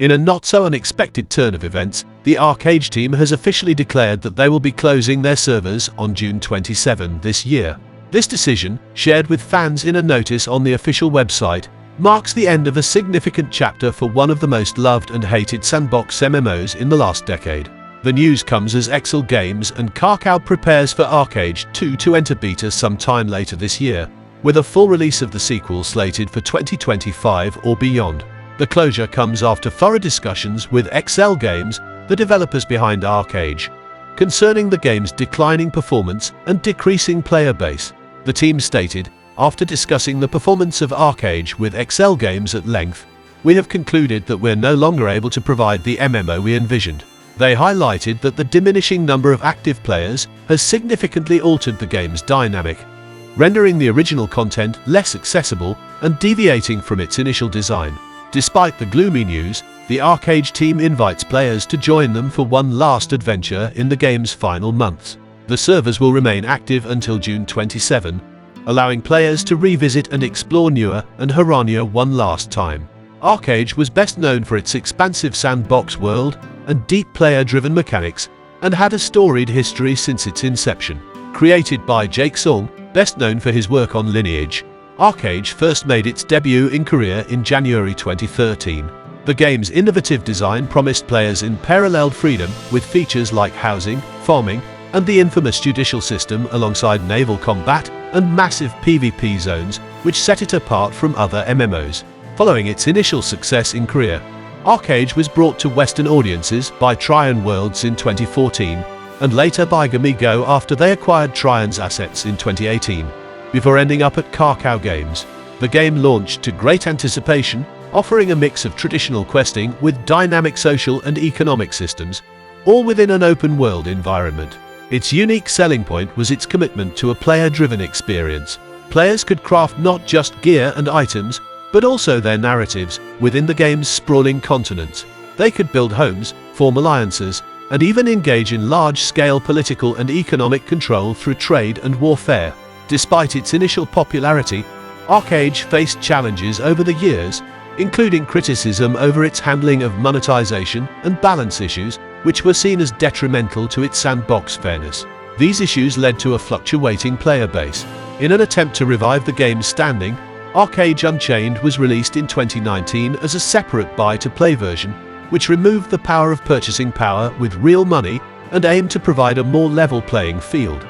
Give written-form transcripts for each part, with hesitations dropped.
In a not-so-unexpected turn of events, the ArcheAge team has officially declared that they will be closing their servers on June 27 this year. This decision, shared with fans in a notice on the official website, marks the end of a significant chapter for one of the most loved and hated sandbox MMOs in the last decade. The news comes as Excel Games and Kakao prepares for ArcheAge 2 to enter beta sometime later this year, with a full release of the sequel slated for 2025 or beyond. The closure comes after thorough discussions with Excel Games, the developers behind ArcheAge, concerning the game's declining performance and decreasing player base. The team stated, after discussing the performance of ArcheAge with Excel Games at length, we have concluded that we're no longer able to provide the MMO we envisioned. They highlighted that the diminishing number of active players has significantly altered the game's dynamic, rendering the original content less accessible and deviating from its initial design. Despite the gloomy news, the ArcheAge team invites players to join them for one last adventure in the game's final months. The servers will remain active until June 27, allowing players to revisit and explore Newer and Harania one last time. ArcheAge was best known for its expansive sandbox world and deep player-driven mechanics, and had a storied history since its inception. Created by Jake Song, best known for his work on Lineage, ArcheAge first made its debut in Korea in January 2013. The game's innovative design promised players unparalleled freedom with features like housing, farming, and the infamous judicial system alongside naval combat and massive PvP zones, which set it apart from other MMOs. Following its initial success in Korea, ArcheAge was brought to Western audiences by Trion Worlds in 2014, and later by Gamigo after they acquired Trion's assets in 2018. Before ending up at Kakao Games, the game launched to great anticipation, offering a mix of traditional questing with dynamic social and economic systems, all within an open-world environment. Its unique selling point was its commitment to a player-driven experience. Players could craft not just gear and items, but also their narratives within the game's sprawling continents. They could build homes, form alliances, and even engage in large-scale political and economic control through trade and warfare. Despite its initial popularity, ArcheAge faced challenges over the years, including criticism over its handling of monetization and balance issues, which were seen as detrimental to its sandbox fairness. These issues led to a fluctuating player base. In an attempt to revive the game's standing, ArcheAge Unchained was released in 2019 as a separate buy-to-play version, which removed the power of purchasing power with real money and aimed to provide a more level playing field.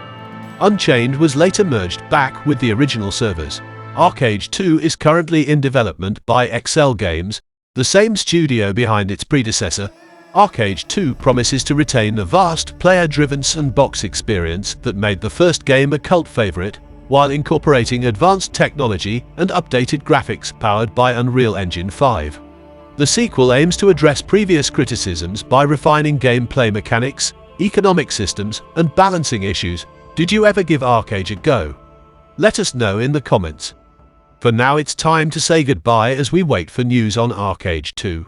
Unchained was later merged back with the original servers. ArcheAge 2 is currently in development by Excel Games, the same studio behind its predecessor. ArcheAge 2 promises to retain the vast, player-driven sandbox experience that made the first game a cult favorite, while incorporating advanced technology and updated graphics powered by Unreal Engine 5. The sequel aims to address previous criticisms by refining gameplay mechanics, economic systems, and balancing issues. Did you ever give ArcheAge a go? Let us know in the comments. For now, it's time to say goodbye as we wait for news on ArcheAge 2.